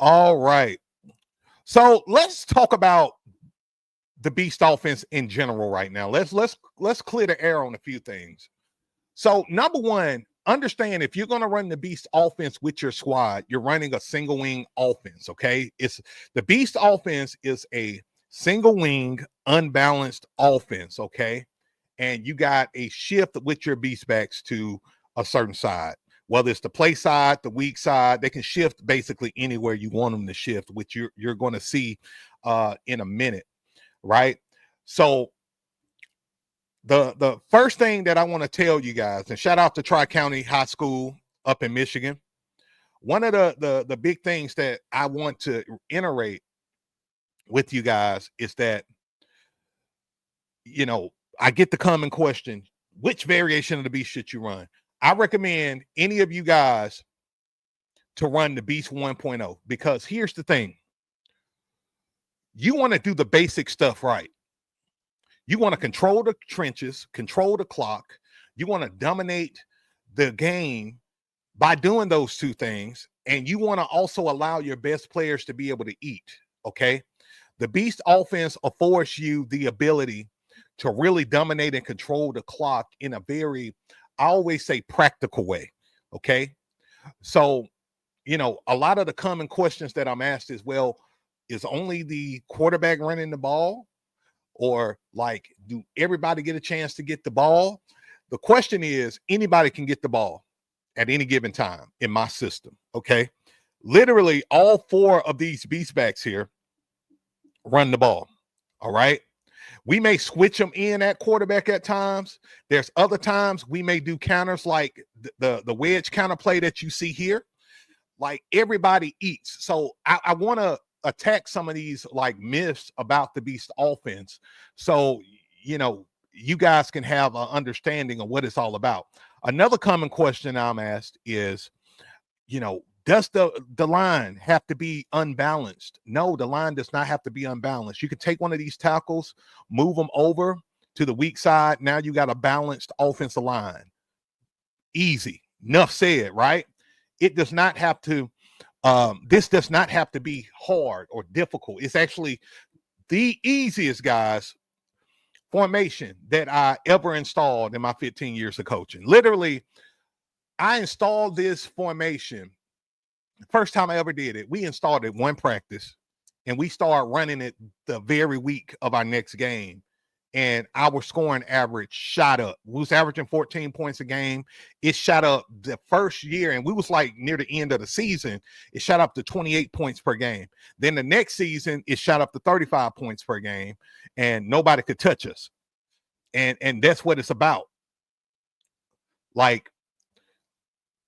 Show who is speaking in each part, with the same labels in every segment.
Speaker 1: All right. So let's talk about the Beast offense in general right now. Let's clear the air on a few things. So number one, understand if you're going to run the Beast offense with your squad, you're running a single wing offense. Okay, it's the Beast offense is a single wing, unbalanced offense. Okay, and you got a shift with your Beast backs to a certain side. Whether it's the play side, the weak side, they can shift basically anywhere you want them to shift, which you're going to see in a minute, right? So the first thing that I want to tell you guys, and shout out to Tri-County High School up in Michigan. One of the big things that I want to iterate with you guys is that, you know, I get the common question, which variation of the Beast should you run? I recommend any of you guys to run the Beast 1.0 because here's the thing. You want to do the basic stuff right. You want to control the trenches, control the clock. You want to dominate the game by doing those two things. And you want to also allow your best players to be able to eat. Okay. The Beast offense affords you the ability to really dominate and control the clock in a very, I always say, practical way. Okay. So, you know, a lot of the common questions that I'm asked is, well, is only the quarterback running the ball? Or like, do everybody get a chance to get the ball? The question is, anybody can get the ball at any given time in my system. Okay. Literally all four of these beast backs here run the ball. All right. We may switch them in at quarterback at times. There's other times we may do counters like the wedge counter play that you see here. Like everybody eats. So I want to attack some of these like myths about the Beast offense. So, you know, you guys can have an understanding of what it's all about. Another common question I'm asked is, you know, does the line have to be unbalanced? No, the line does not have to be unbalanced. You can take one of these tackles, move them over to the weak side. Now you got a balanced offensive line. Easy. Enough said, right? It does not have to this does not have to be hard or difficult. It's actually the easiest, guys, formation that I ever installed in my 15 years of coaching. Literally, I installed this formation. The first time I ever did it, we installed it one practice and we started running it the very week of our next game. And our scoring average shot up. We was averaging 14 points a game. It shot up the first year, and we was like near the end of the season. It shot up to 28 points per game. Then the next season, it shot up to 35 points per game, and nobody could touch us. And that's what it's about. Like,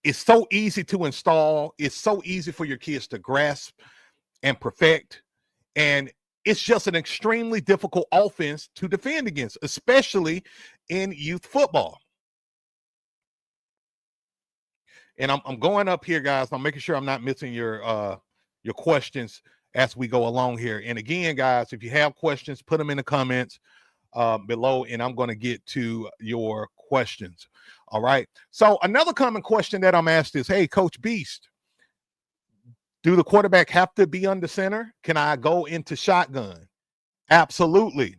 Speaker 1: it's so easy to install. It's so easy for your kids to grasp and perfect. And it's just an extremely difficult offense to defend against, especially in youth football. And I'm going up here, guys. I'm making sure I'm not missing your questions as we go along here. And again, guys, if you have questions, put them in the comments below, and I'm going to get to your questions. All right. So another common question that I'm asked is, hey, Coach Beast, do the quarterback have to be under center? Can I go into shotgun? Absolutely.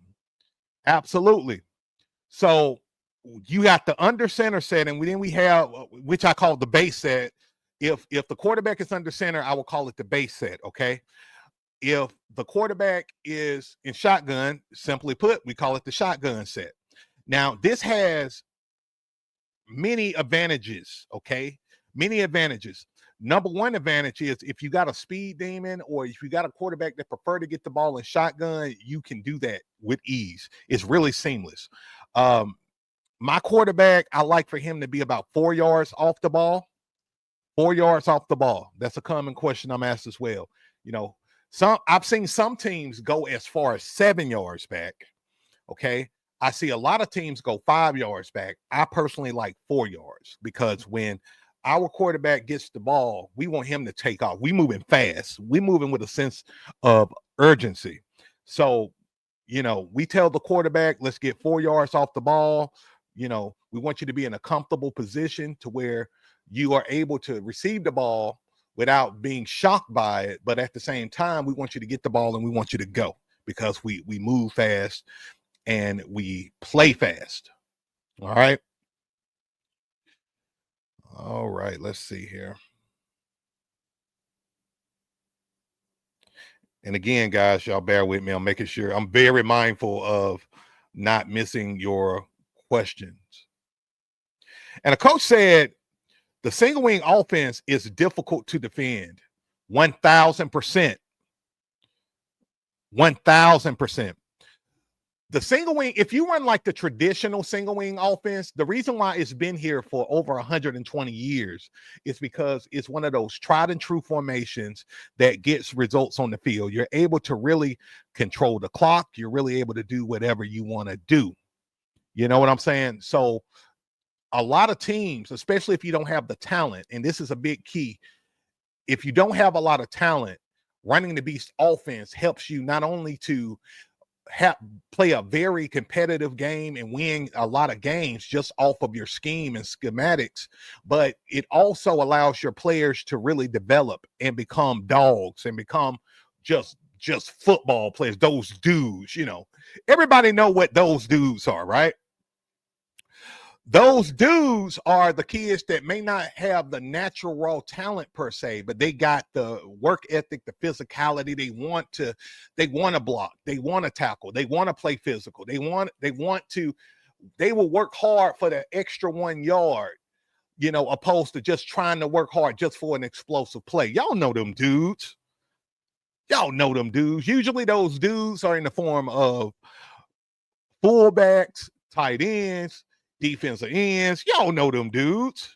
Speaker 1: Absolutely. So you got the under center set, and then we have, which I call the base set. If the quarterback is under center, I will call it the base set. Okay. If the quarterback is in shotgun, simply put, we call it the shotgun set. Now, this has many advantages. Okay. Many advantages. Number one advantage is if you got a speed demon or if you got a quarterback that prefer to get the ball in shotgun, you can do that with ease. It's really seamless. My quarterback, I like for him to be about 4 yards off the ball. 4 yards off the ball. That's a common question I'm asked as well. You know, I've seen some teams go as far as 7 yards back. Okay. I see a lot of teams go 5 yards back. I personally like 4 yards because when our quarterback gets the ball, we want him to take off. We moving fast. We moving with a sense of urgency. So, you know, we tell the quarterback, let's get 4 yards off the ball. You know, we want you to be in a comfortable position to where you are able to receive the ball without being shocked by it. But at the same time, we want you to get the ball and we want you to go, because we move fast and we play fast. All right. All right. Let's see here. And again, guys, y'all bear with me. I'm making sure I'm very mindful of not missing your questions. And a coach said the single wing offense is difficult to defend. 1,000%. 1,000%. The single wing, if you run like the traditional single wing offense, the reason why it's been here for over 120 years is because it's one of those tried and true formations that gets results on the field. You're able to really control the clock. You're really able to do whatever you want to do. You know what I'm saying? So a lot of teams, especially if you don't have the talent, and this is a big key, if you don't have a lot of talent, running the beast offense helps you not only to play a very competitive game and win a lot of games just off of your scheme and schematics, but it also allows your players to really develop and become dogs and become just football players. Those dudes, everybody know what those dudes are, right? Those dudes are the kids that may not have the natural raw talent per se, but they got the work ethic, the physicality. They want to block, they want to tackle, they want to play physical, they will work hard for the extra 1 yard, opposed to just trying to work hard just for an explosive play. Y'all know them dudes. Usually those dudes are in the form of fullbacks, tight ends, defensive ends. Y'all know them dudes,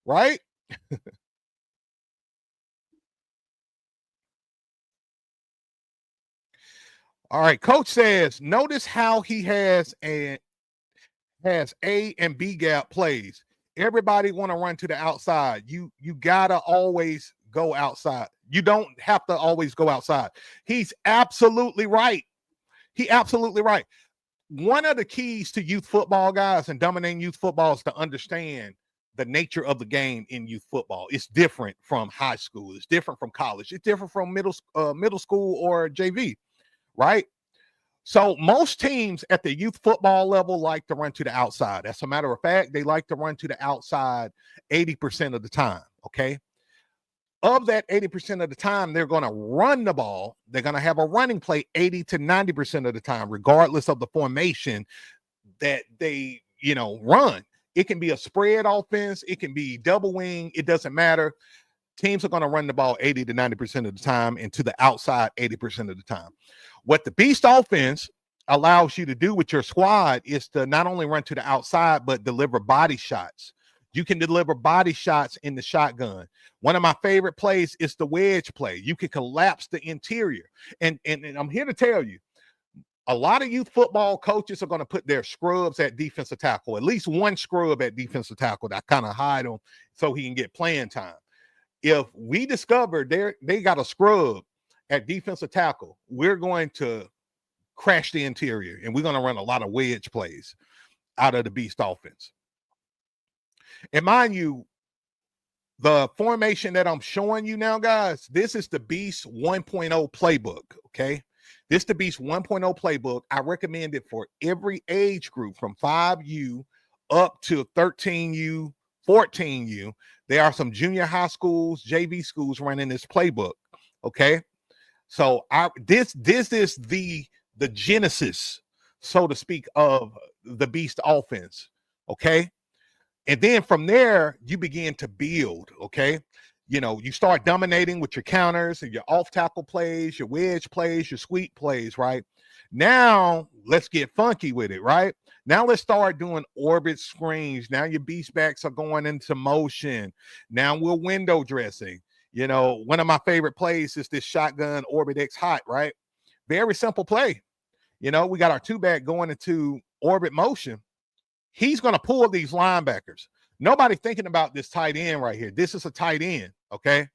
Speaker 1: right? All right. Coach says, notice how he has A and B gap plays. Everybody want to run to the outside. You gotta always go outside. You don't have to always go outside. He's absolutely right. One of the keys to youth football, guys, and dominating youth football is to understand the nature of the game in youth football. It's different from high school. It's different from college. It's different from middle school or JV, right? So most teams at the youth football level like to run to the outside. As a matter of fact, they like to run to the outside 80% of the time, okay? Of that 80% of the time, they're going to run the ball. They're going to have a running play 80 to 90% of the time, regardless of the formation that they, run. It can be a spread offense. It can be double wing. It doesn't matter. Teams are going to run the ball 80 to 90% of the time and to the outside 80% of the time. What the beast offense allows you to do with your squad is to not only run to the outside, but deliver body shots. You can deliver body shots in the shotgun. One of my favorite plays is the wedge play. You can collapse the interior. And I'm here to tell you, a lot of youth football coaches are going to put their scrubs at defensive tackle, at least one scrub at defensive tackle that kind of hide him so he can get playing time. If we discover they got a scrub at defensive tackle, we're going to crash the interior and we're going to run a lot of wedge plays out of the beast offense. And mind you, the formation that I'm showing you now, guys, this is the Beast 1.0 playbook, okay? This is the Beast 1.0 playbook. I recommend it for every age group from 5U up to 13U, 14U. There are some junior high schools, JV schools running this playbook, okay? So this is the genesis, so to speak, of the Beast offense, okay? And then from there, you begin to build, okay? You start dominating with your counters and your off tackle plays, your wedge plays, your sweep plays, right? Now, let's get funky with it, right? Now, let's start doing orbit screens. Now, your beast backs are going into motion. Now, we're window dressing. One of my favorite plays is this shotgun orbit X hot, right? Very simple play. We got our two back going into orbit motion. He's going to pull these linebackers. Nobody thinking about this tight end right here. This is a tight end, okay?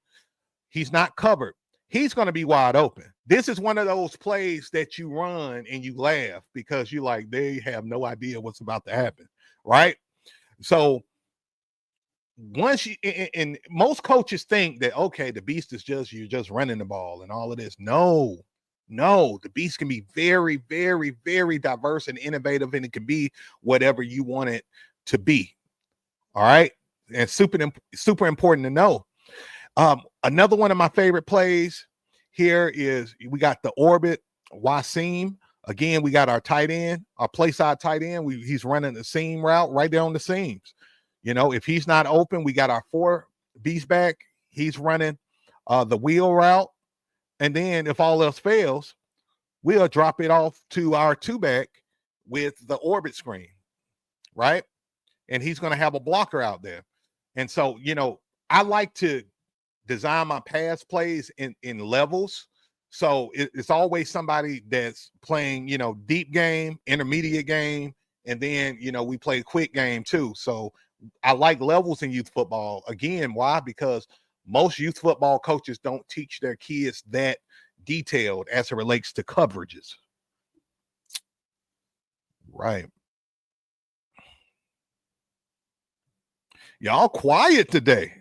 Speaker 1: He's not covered. He's going to be wide open. This is one of those plays that you run and you laugh because you like, they have no idea what's about to happen, right? So once you and most coaches think that okay, the beast is just you're just running the ball and all of this. No, no, the beast can be very, very, very diverse and innovative, and it can be whatever you want it to be. All right, and super important to know. Another one of my favorite plays here is we got the orbit Wasim. Again, we got our tight end, our play side tight end. He's running the seam route right there on the seams. You know, if he's not open, we got our 4 beast back. He's running the wheel route. And then if all else fails, we'll drop it off to our 2 back with the orbit screen, right? And he's going to have a blocker out there. And so, you know, I like to design my pass plays in levels. So it's always somebody that's playing, you know, deep game, intermediate game, and then, you know, we play quick game too. So I like levels in youth football. Again, why? Because most youth football coaches don't teach their kids that detailed as it relates to coverages. Right. Y'all quiet today.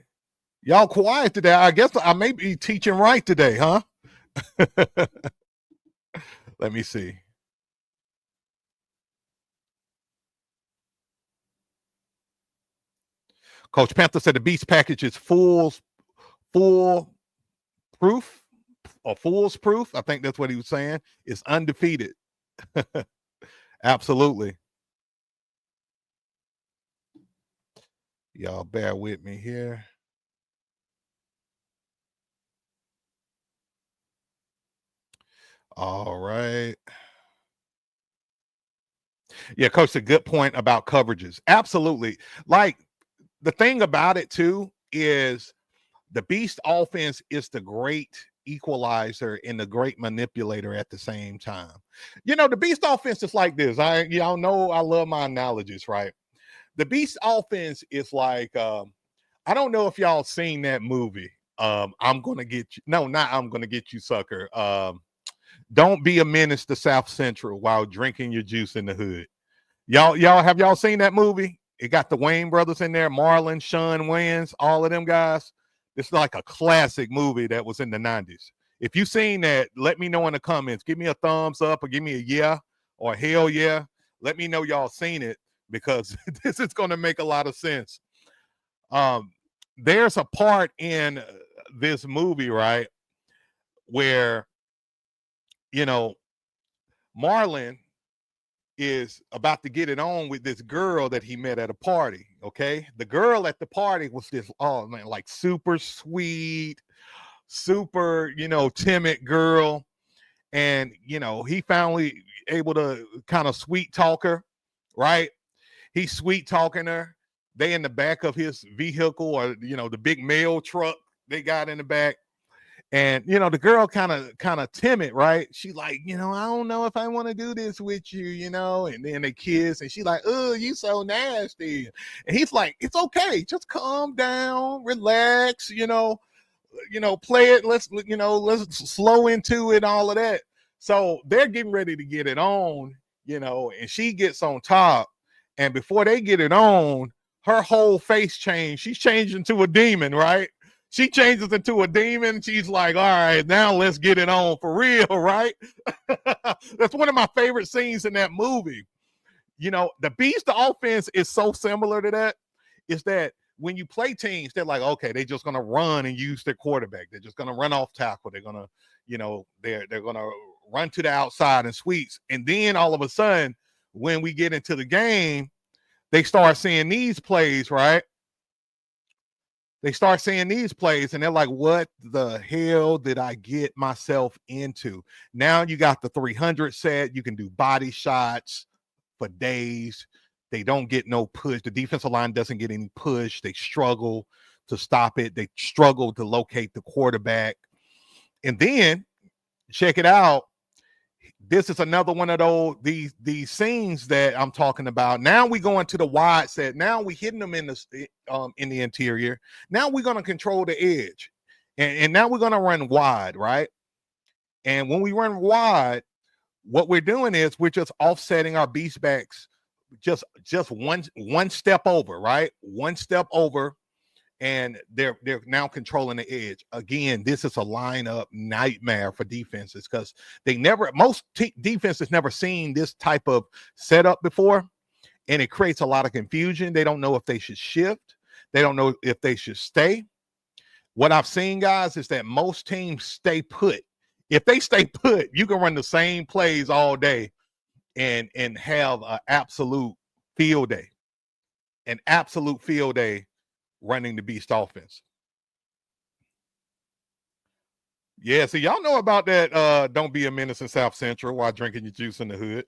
Speaker 1: Y'all quiet today. I guess I may be teaching right today, huh? Let me see. Coach Panther said the beast package is full proof or fool's proof. I think that's what he was saying. It's undefeated. Absolutely. Y'all bear with me here. All right. Yeah, coach, a good point about coverages. Absolutely. Like the thing about it too is the beast offense is the great equalizer and the great manipulator at the same time. You know, the beast offense is like this. Y'all know I love my analogies, right? The beast offense is like I don't know if y'all seen that movie. I'm gonna get you. No, not I'm gonna get you, sucker. Don't be a menace to South Central while drinking your juice in the hood. Y'all have y'all seen that movie? It got the Wayne brothers in there, Marlon, Sean Wayans, all of them guys. It's like a classic movie that was in the 90s. If you seen that, let me know in the comments. Give me a thumbs up or give me a yeah or hell yeah. Let me know y'all seen it because this is going to make a lot of sense. There's a part in this movie, right, where, you know, Marlon is about to get it on with this girl that he met at a party. Okay. The girl at the party was this, oh man, like super sweet, super, you know, timid girl. And, you know, he finally able to kind of sweet talk her, right? He's sweet talking her. They in the back of his vehicle or, you know, the big mail truck they got in the back. And you know, the girl kind of timid, right? She like, you know, I don't know if I want to do this with you, you know. And then they kiss, and she like, oh, you so nasty. And he's like, it's okay, just calm down, relax, play it. Let's slow into it, all of that. So they're getting ready to get it on, and she gets on top, and before they get it on, her whole face changed. She's changed into a demon, right? She changes into a demon. She's like, all right, now let's get it on for real, right? That's one of my favorite scenes in that movie. You know, the Beast, the offense is so similar to that. Is that when you play teams, they're like, okay, they're just gonna run and use their quarterback. They're just gonna run off tackle. They're gonna, they're gonna run to the outside and sweeps. And then all of a sudden, when we get into the game, they start seeing these plays, right? They start seeing these plays and they're like, what the hell did I get myself into? Now you got the 300 set. You can do body shots for days. They don't get no push. The defensive line doesn't get any push. They struggle to stop it. They struggle to locate the quarterback. And then check it out. This is another one of these scenes that I'm talking about. Now we go into the wide set. Now we hitting them in the interior. Now we're gonna control the edge, and now we're gonna run wide, right? And when we run wide, what we're doing is we're just offsetting our beast backs just one step over, right? One step over, and they're now controlling the edge. Again, this is a lineup nightmare for defenses because most defenses never seen this type of setup before, and it creates a lot of confusion. They don't know if they should shift. They don't know if they should stay. What I've seen, guys, is that most teams stay put. If they stay put, you can run the same plays all day and have an absolute field day. An absolute field day running the beast offense. Yeah, so y'all know about that. Don't be a menace in South Central while drinking your juice in the hood.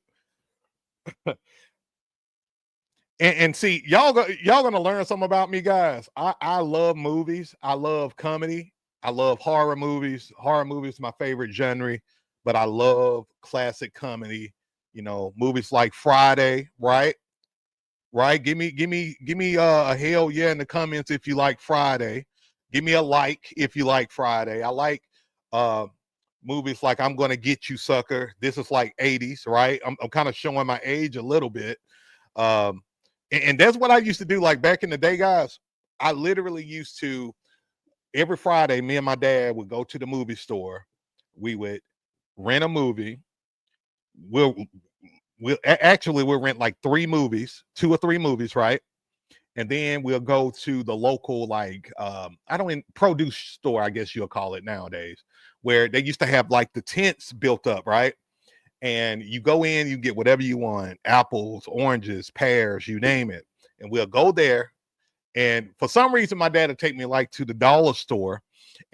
Speaker 1: And see, y'all gonna learn something about me, guys. I love movies. I love comedy. I love horror movies. Horror movies is my favorite genre, but I love classic comedy. You know, movies like Friday, right? Right? Give me a hell yeah in the comments if you like Friday. Give me a like if you like Friday. I like uh movies like I'm Gonna Get You Sucker. This is like 80s, right? I'm kind of showing my age a little bit. Um and that's what I used to do like back in the day, guys. I literally used to every Friday, me and my dad would go to the movie store. We would rent a movie. We'll we'll rent like 2 or 3 movies, right? And then we'll go to the local like I don't mean produce store, I guess you'll call it nowadays, where they used to have like the tents built up, right? And you go in, you get whatever you want, apples, oranges, pears, you name it. And we'll go there. And for some reason, my dad would take me like to the dollar store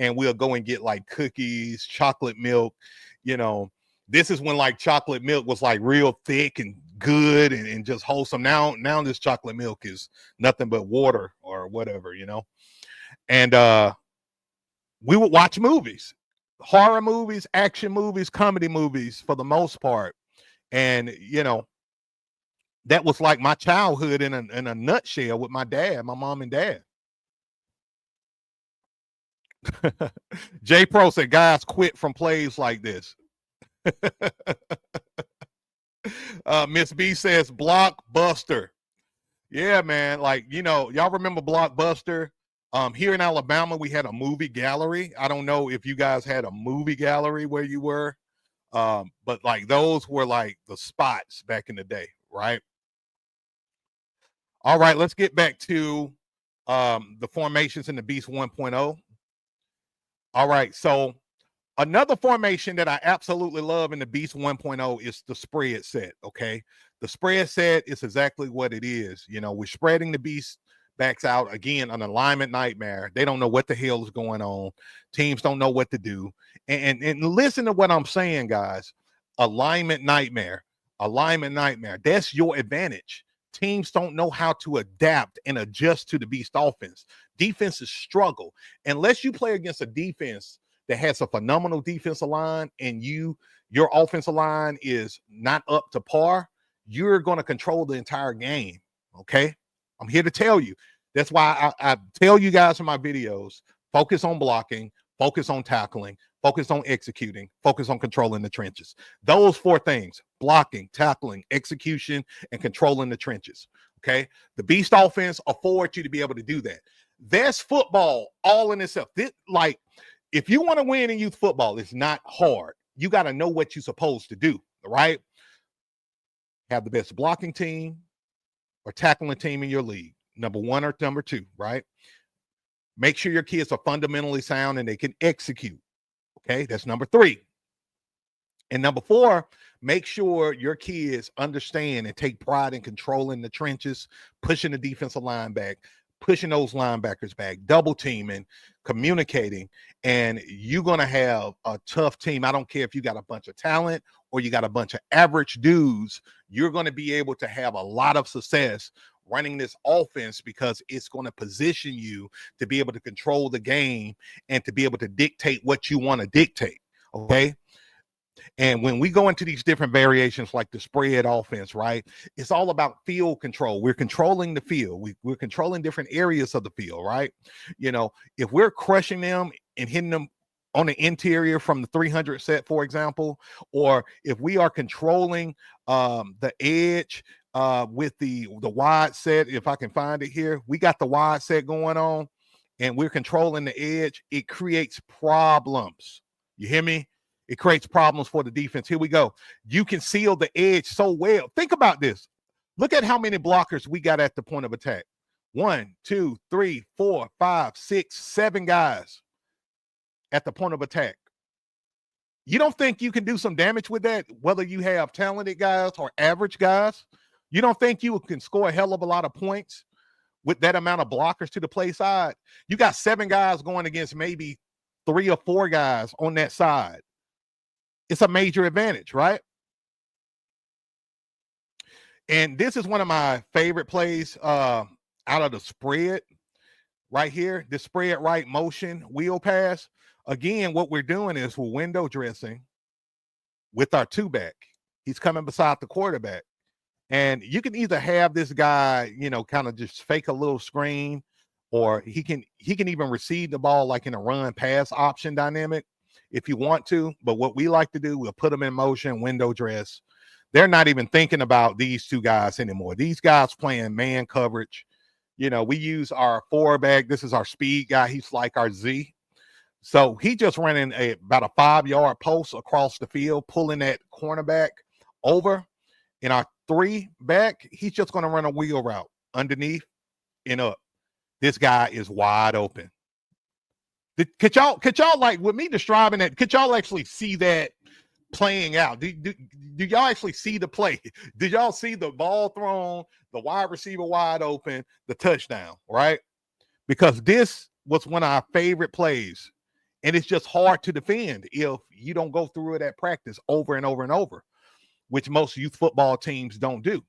Speaker 1: and we'll go and get like cookies, chocolate milk. You know, this is when like chocolate milk was like real thick and good and just wholesome. Now this chocolate milk is nothing but water or whatever, you know. And we would watch movies, horror movies, action movies, comedy movies for the most part. And you know, that was like my childhood in a nutshell with my dad, my mom and dad. J Pro said, guys, quit from plays like this. Miss B says, Blockbuster. Yeah, man. Like, you know, y'all remember Blockbuster? Here in Alabama, we had a movie gallery. I don't know if you guys had a movie gallery where you were, but like those were like the spots back in the day, right? All right, let's get back to the formations in the Beast 1.0. All right, so another formation that I absolutely love in the Beast 1.0 is the spread set. Okay. The spread set is exactly what it is. You know, we're spreading the beast backs out again, an alignment nightmare. They don't know what the hell is going on. Teams don't know what to do. And listen to what I'm saying, guys. Alignment nightmare. Alignment nightmare. That's your advantage. Teams don't know how to adapt and adjust to the beast offense. Defenses struggle unless you play against a defense that has a phenomenal defensive line and your offensive line is not up to par, you're going to control the entire game. Okay. I'm here to tell you. That's why I tell you guys in my videos, focus on blocking, focus on tackling, focus on executing, focus on controlling the trenches. Those 4 things: blocking, tackling, execution, and controlling the trenches. Okay. The beast offense affords you to be able to do that. There's football all in itself. Like, if you want to win in youth football, it's not hard. You got to know what you're supposed to do, right? Have the best blocking team or tackling team in your league, number 1 or number 2, right? Make sure your kids are fundamentally sound and they can execute. Okay, that's number 3. And number 4, make sure your kids understand and take pride in controlling the trenches, pushing the defensive line back, pushing those linebackers back, double teaming, communicating, and you're going to have a tough team. I don't care if you got a bunch of talent or you got a bunch of average dudes, you're going to be able to have a lot of success running this offense because it's going to position you to be able to control the game and to be able to dictate what you want to dictate. Okay. And when we go into these different variations like the spread offense, right, it's all about field control. We're controlling the field. We're controlling different areas of the field, right? You know, if we're crushing them and hitting them on the interior from the 300 set, for example, or if we are controlling the edge with the wide set, if I can find it here, we got the wide set going on. and we're controlling the edge, it creates problems. You hear me? It creates problems for the defense. Here we go. You can seal the edge so well. Think about this. Look at how many blockers we got at the point of attack. 1, 2, 3, 4, 5, 6, 7 guys at the point of attack. You don't think you can do some damage with that, whether you have talented guys or average guys? You don't think you can score a hell of a lot of points with that amount of blockers to the play side? You got 7 guys going against maybe 3 or 4 guys on that side. It's a major advantage, right? And this is one of my favorite plays out of the spread right here. The spread right motion wheel pass. Again, what we're doing is we're window dressing with our 2-back. He's coming beside the quarterback. And you can either have this guy, kind of just fake a little screen, or he can even receive the ball like in a run pass option dynamic if you want to. But what we like to do, we'll put them in motion, window dress. They're not even thinking about these 2 guys anymore. These guys playing man coverage. We use our 4-back. This is our speed guy. He's like our Z. So he just running about a 5-yard post across the field, pulling that cornerback over. In our 3-back, he's just going to run a wheel route underneath and up. This guy is wide open. Could y'all like, with me describing that, could y'all actually see that playing out? Do y'all actually see the play? Did y'all see the ball thrown, the wide receiver wide open, the touchdown, right? Because this was one of our favorite plays. And it's just hard to defend if you don't go through it at practice over and over and over, which most youth football teams don't do.